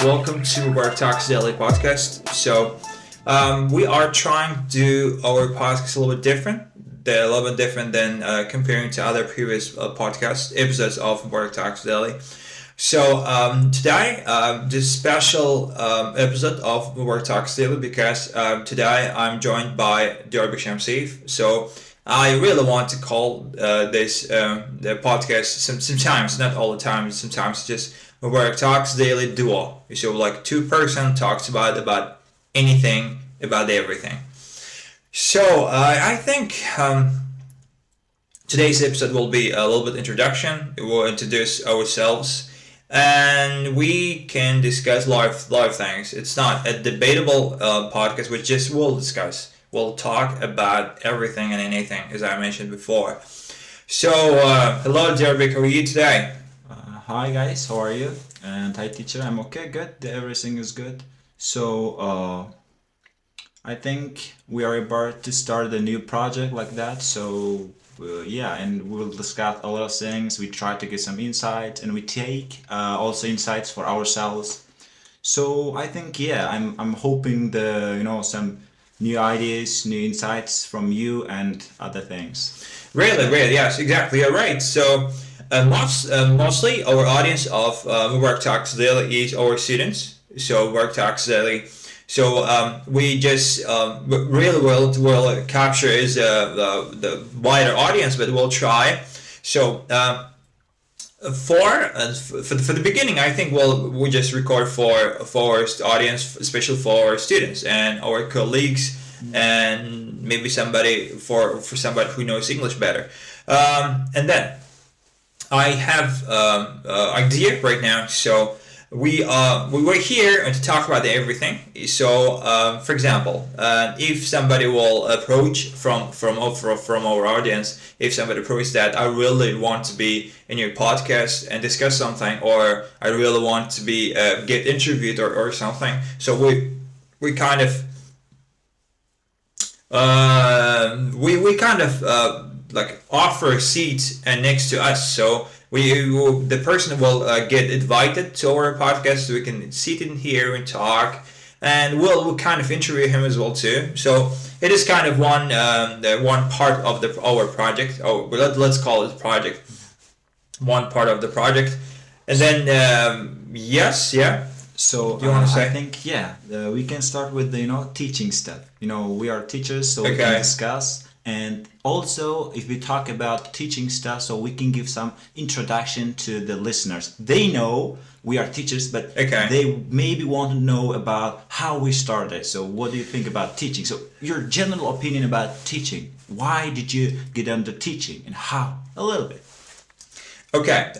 Welcome to Work Talks Daily podcast. We are trying to do our podcast a little bit different. They're a little bit different than comparing to other previous podcast episodes of Work Talks Daily. Today, this special episode of Work Talks Daily because today I'm joined by Diyorbek Shamsiev. So I really want to call this the podcast sometimes, not all the time, sometimes just Work Talks Daily Duo. So like two-person talks about anything, about everything. I think today's episode will be a little bit introduction. We will introduce ourselves and we can discuss live things. It's not a debatable podcast. We just will discuss. We'll talk about everything and anything, as I mentioned before. Hello, Diyorbek. How are you today? Hi guys, how are you? And hi teacher, I'm okay, good. Everything is good. I think we are about to start a new project like that. And we'll discuss a lot of things. We try to get some insight, and we take also insights for ourselves. So I think I'm hoping some new ideas, new insights from you and other things. Really, yes, exactly. You're right. Mostly our audience of Work Talks Daily is our students. So Work Talks Daily. We just really will capture is the wider audience, but we'll try. For the beginning, I think we just record for our audience, especially for our students and our colleagues, and maybe somebody for somebody who knows English better, and then. I have idea right now. We were here to talk about everything. For example, if somebody will approach from our audience, if somebody approaches that I really want to be in your podcast and discuss something, or I really want to be get interviewed or something. So we kind of we kind of like offer a seat and next to us, so the person will get invited to our podcast, so we can sit in here and talk, and we'll kind of interview him as well too. So it is kind of one part of our project. Let's call it project. One part of the project, and then yes, yeah. So do you want to say? I think we can start with the teaching step. We are teachers, so we Okay. can discuss. And also, if we talk about teaching stuff, so we can give some introduction to the listeners. They know we are teachers, but Okay. they maybe want to know about how we started. So what do you think about teaching? So your general opinion about teaching. Why did you get into teaching and how? A little bit. Okay.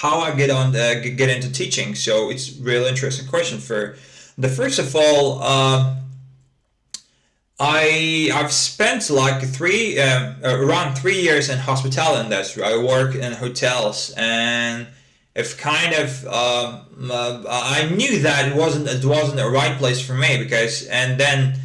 How I get into teaching? So it's a really interesting question. First of all, I've spent like around 3 years in hospitality industry. I work in hotels, and if kind of I knew that it wasn't the right place for me, because and then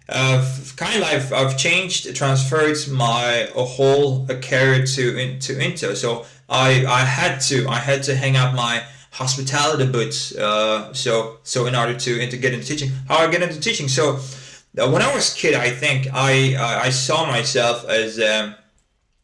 I've changed, transferred my whole career into. So I had to hang up my hospitality boots. In order to get into teaching, how I get into teaching. So when I was a kid, I think I saw myself as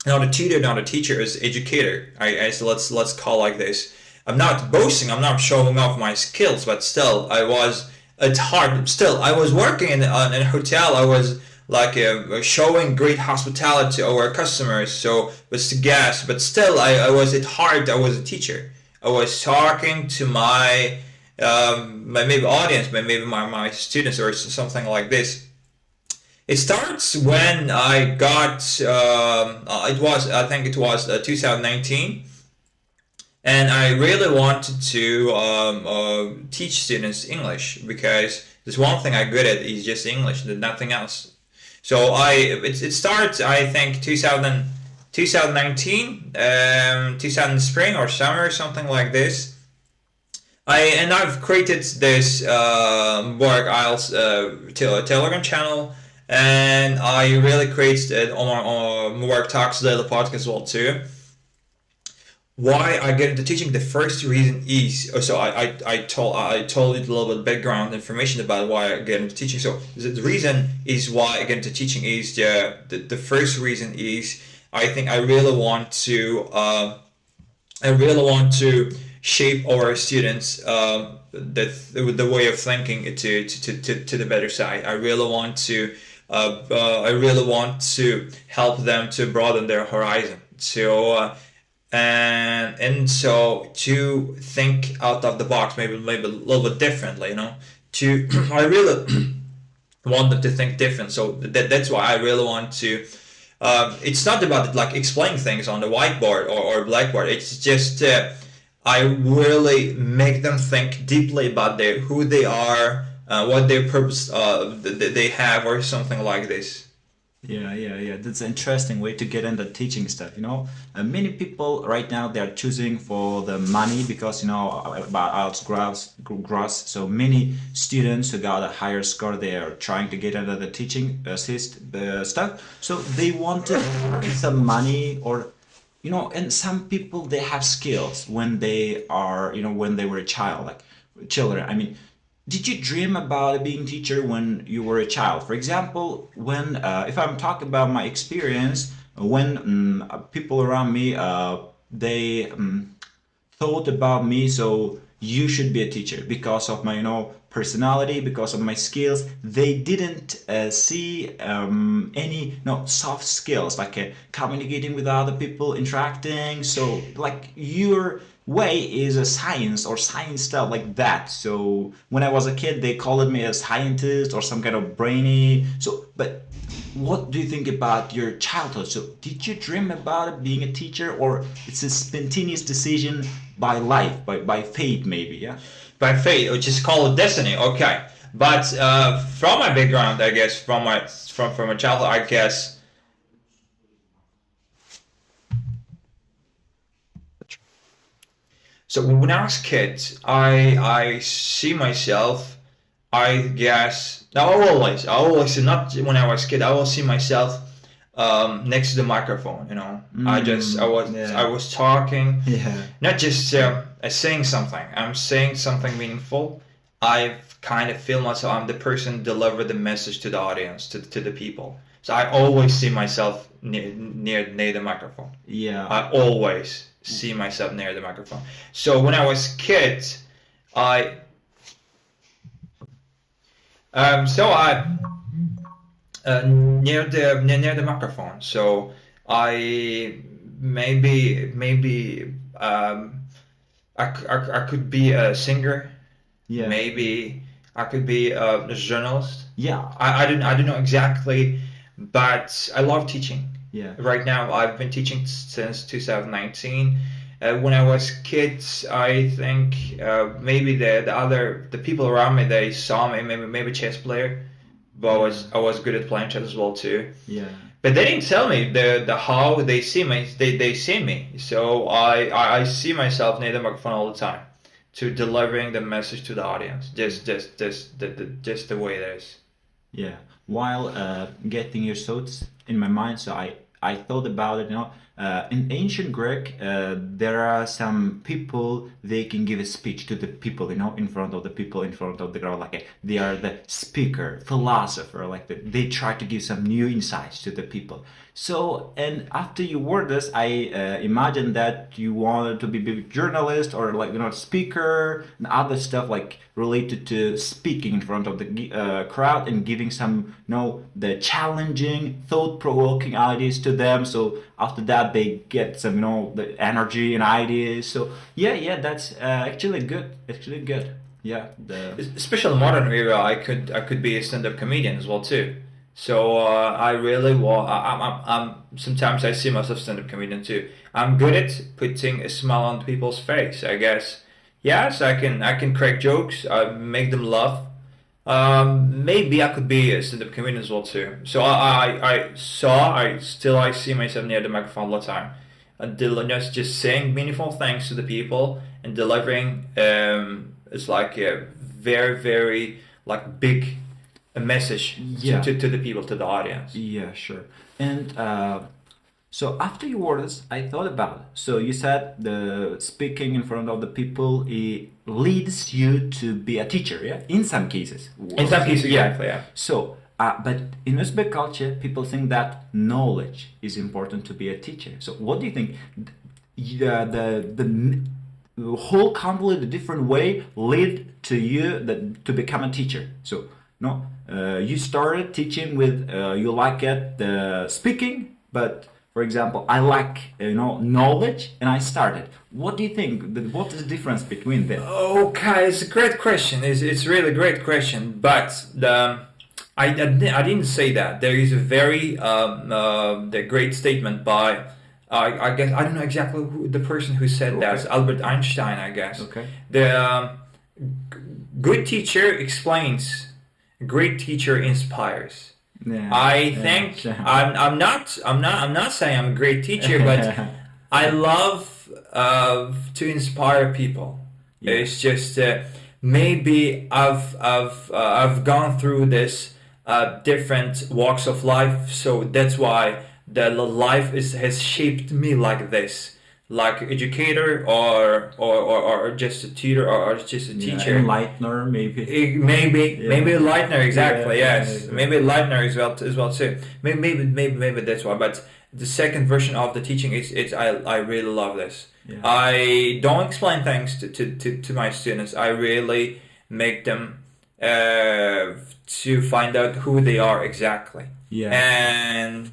not a tutor, not a teacher, as educator. Let's call like this. I'm not boasting. I'm not showing off my skills, but still, I was at heart. Still, I was working in a hotel. I was like showing great hospitality to our customers. So was the guests, but still, I was at heart. I was a teacher. I was talking to my maybe audience, maybe my students or something like this. It starts when I got I think it was 2019, and I really wanted to teach students English, because there's one thing I'm good at is just English, nothing else. So it starts, I think, 2019, 2000 spring or summer, something like this. I've created this Work IELTS Telegram channel, and I really created on Work Talks Daily podcast as well too. why I get into teaching. The first reason is so I told you a little bit background information about why I get into teaching. So the reason is why I get into teaching is the first reason is I think I really want to shape our students the way of thinking to the better side. I really want to help them to broaden their horizon. So to think out of the box, maybe a little bit differently, To I really want them to think different. So that's why I really want to. It's not about like explaining things on the whiteboard or blackboard. It's just I really make them think deeply about who they are, what their purpose they have, or something like this. Yeah. That's an interesting way to get into teaching stuff. Many people right now they are choosing for the money because about arts gross. So many students who got a higher score, they are trying to get into the teaching stuff. So they want to earn some money or. And some people they have skills when they are, when they were a child, like children. I mean, did you dream about being teacher when you were a child? For example, when if I'm talking about my experience, when people around me they thought about me, so you should be a teacher because of my personality, because of my skills. They didn't see any soft skills like communicating with other people, interacting. So like your way is a science or science stuff like that. So when I was a kid, they called me a scientist or some kind of brainy. So, but what do you think about your childhood? So did you dream about it being a teacher, or it's a spontaneous decision by life, by fate maybe? Yeah. By fate, which is called destiny. Okay, but from my background, I guess from a childhood, I guess. So when I was a kid, I see myself. I guess now I always not when I was a kid. I will see myself next to the microphone. I was talking, Yeah. not just saying something. I'm saying something meaningful. I kind of feel myself. I'm the person deliver the message to the audience, to the people. So I always see myself near the microphone. Yeah. I always see myself near the microphone. So when I was a kid, I so I near the microphone. So I maybe I could be a singer. Yeah. Maybe I could be a journalist. Yeah. I don't know exactly, but I love teaching. Yeah. Right now, I've been teaching since 2019. When I was kids, I think maybe the people around me, they saw me maybe chess player, but I was good at playing chess as well too. Yeah. But they didn't tell me the how they see me. They see me, so I see myself near the microphone all the time, to delivering the message to the audience. Just the way it is. Yeah. While getting your thoughts in my mind, so I thought about it. In ancient Greek, there are some people they can give a speech to the people. In front of the people, in front of the crowd, like they are the speaker, philosopher. Like they try to give some new insights to the people. So, and after you were this, I imagine that you wanted to be a journalist or speaker and other stuff like related to speaking in front of the crowd and giving some, the challenging, thought-provoking ideas to them. So after that, they get some, the energy and ideas. So yeah, that's actually good. Actually good. Yeah. Especially in modern era, I could be a stand-up comedian as well too. So I really want. I'm sometimes I see myself stand-up comedian too. I'm good at putting a smile on people's face, I guess. Yes, I can crack jokes, make them laugh. Maybe I could be a stand-up comedian as well too. So I see myself near the microphone all the time, and just saying meaningful things to the people and delivering. It's like a very very like big a message Yeah. to the people, to the audience. Yeah, sure. And So after your words, I thought about it. So you said the speaking in front of the people it leads you to be a teacher, yeah? In some cases. In some cases, Yeah. exactly, yeah. So, but in Uzbek culture, people think that knowledge is important to be a teacher. So what do you think? The whole completely different way lead to you that to become a teacher. So no, you started teaching with you like it speaking, but for example, I like knowledge, and I started. What do you think? What is the difference between them? Okay, it's a great question. It's really a great question, but I didn't say that. There is a very the great statement by I guess I don't know exactly who the person who said that. It's Albert Einstein, I guess. Okay. The good teacher explains, great teacher inspires. Yeah, I think sure. I'm not saying I'm a great teacher, but I love to inspire people. Yeah. It's just maybe I've gone through this different walks of life, so that's why the life has shaped me like this, like educator or just a tutor or just a teacher. Enlightener, maybe. Maybe a lightener, exactly. Yeah, Yes, yeah. maybe a lightener as well too. Maybe that's why. But the second version of the teaching is I really love this. Yeah. I don't explain things to my students. I really make them to find out who they are exactly. Yeah. And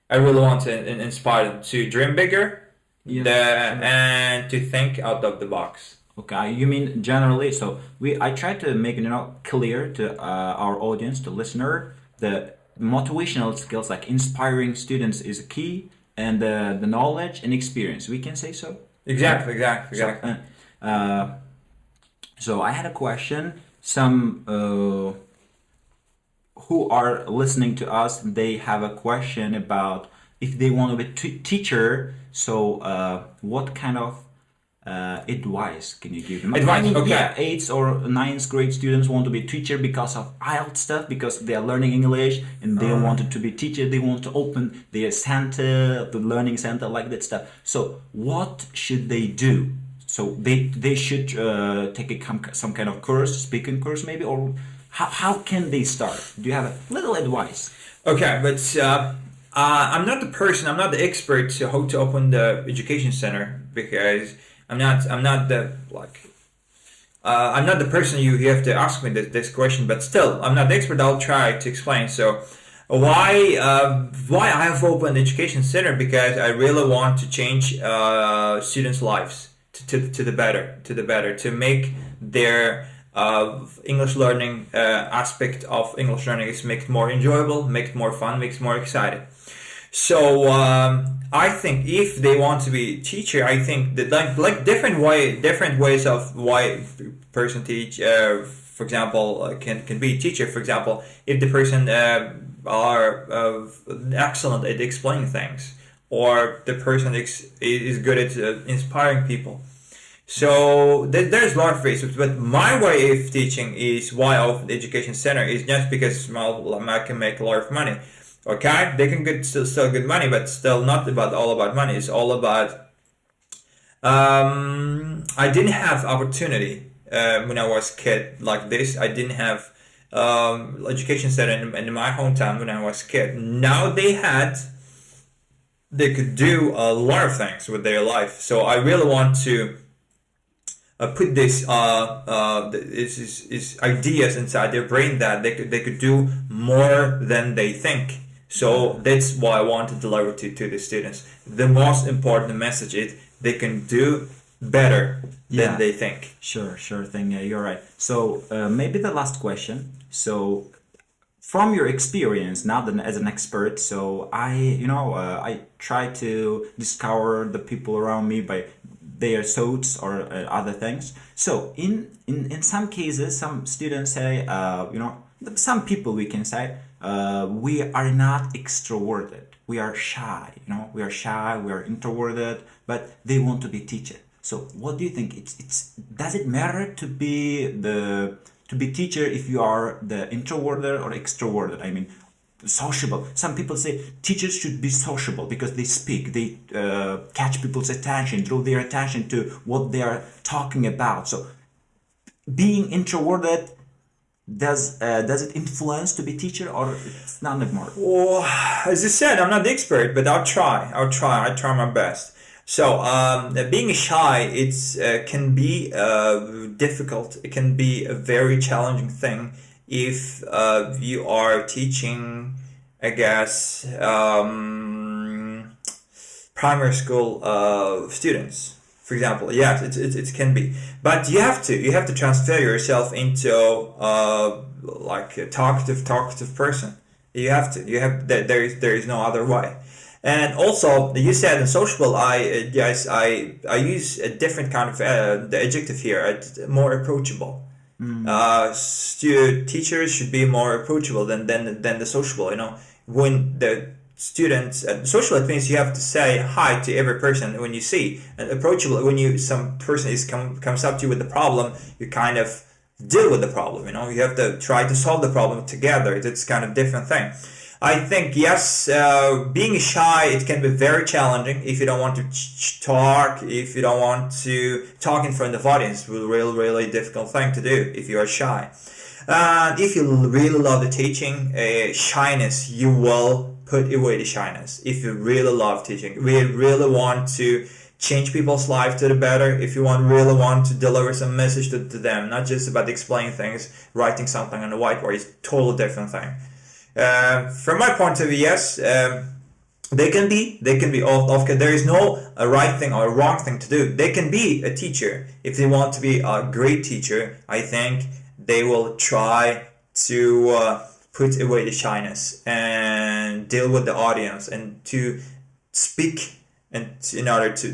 I really want to inspire them to dream bigger, Yeah, sure. and to think out of the box. Okay, you mean generally? So I try to make it clear to our audience, to listener, the motivational skills like inspiring students is key, and the knowledge and experience. We can say so. Exactly. So, so I had a question. Some who are listening to us, they have a question about if they want to be teacher. So what kind of advice can you give them? Advice, okay. Yeah, 8th or 9th grade students want to be teacher because of IELTS stuff, because they are learning English and they wanted to be teacher. They want to open their center, the learning center, like that stuff. So what should they do? So they should take some kind of course, speaking course maybe, or how can they start? Do you have a little advice? Okay, but I'm not the person. I'm not the expert to how to open the education center, because I'm not the I'm not the person you have to ask me this question. But still, I'm not the expert. I'll try to explain. So why I have opened education center? Because I really want to change students' lives to the better, to make their English learning aspect of English learning is make it more enjoyable, make it more fun, make it more exciting. So I think if they want to be teacher, I think that like different ways of why person teach. For example, can be teacher. For example, if the person are excellent at explaining things, or the person is good at inspiring people. So there's a lot of ways, but my way of teaching is why I open the education center is just because I can make a lot of money. Okay, they can get still good money, but still not all about money. It's all about I didn't have opportunity when I was kid like this. I didn't have education center in my hometown when I was kid. Now they could do a lot of things with their life. So I really want to put this ideas inside their brain that they could do more than they think. So that's why I want to deliver to the students. The most important message is they can do better than they think. Sure thing. Yeah, you're right. So maybe the last question. So from your experience, not as an expert, so I try to discover the people around me by their thoughts or other things. So in some cases, some students say, some people we can say, we are not extroverted. We are shy. We are shy. We are introverted, but they want to be teacher. So what do you think? Does it matter to be teacher if you are the introverted or extroverted? I mean, sociable. Some people say teachers should be sociable because they speak, they catch people's attention, draw their attention to what they are talking about. So being introverted, does it influence to be teacher, or it's not anymore? Well, as I said, I'm not the expert, but I'll try my best. So being shy, it's can be difficult. It can be a very challenging thing if you are teaching, I guess, primary school students. For example, yes, it can be, but you have to transfer yourself into like a talkative person. There is no other way. And also, you said in sociable, I use a different kind of the adjective here, more approachable. Teachers should be more approachable than the sociable. When the students social, it means you have to say hi to every person when you see, and approachable when some person comes up to you with the problem, you kind of deal with the problem. You have to try to solve the problem together. It's kind of different thing. I think yes, being shy, it can be very challenging if you don't want to talk, if you don't want to talk in front of audience. It's a really difficult thing to do if you are shy. If you really love the teaching, shyness, you will put away the shyness. If you really love teaching, we really want to change people's life to the better, if you really want to deliver some message to them, not just about explaining things, writing something on the whiteboard is a totally different thing. From my point of view, yes, they can be there is no right thing or wrong thing to do. They can be a teacher. If they want to be a great teacher, I think they will try to put away the shyness and deal with the audience and to speak, and in order to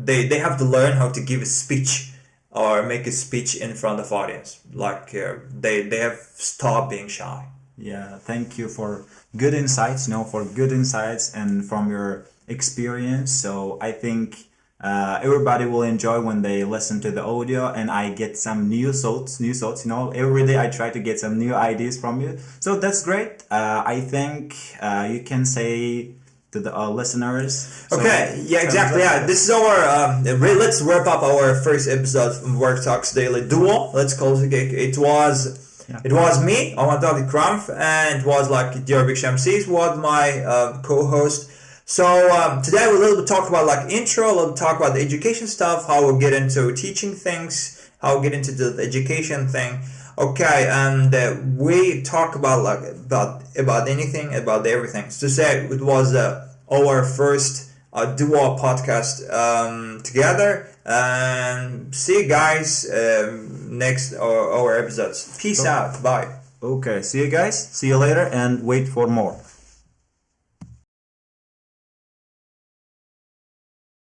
they have to learn how to give a speech or make a speech in front of audience. They have stopped being shy. Yeah, thank you for good insights, and from your experience. So I think everybody will enjoy when they listen to the audio, and I get some new thoughts. Every day I try to get some new ideas from you. So that's great. I think you can say to the listeners. Okay, yeah, exactly. Yeah, this is our. Let's wrap up our first episode from Work Talks Daily Duo. Let's call it. It was me, Omondavlat Ikramov, and it was Diyorbek Shamsiev was my co-host. So today we'll a little bit talk about intro, a little bit talk about the education stuff, how we'll get into teaching things, how we'll get into the education thing. Okay, and we talk about about anything, about everything. So to say, it was our first duo podcast together. And see you guys next our episodes. Peace out. Bye. Okay, see you guys. See you later, and wait for more.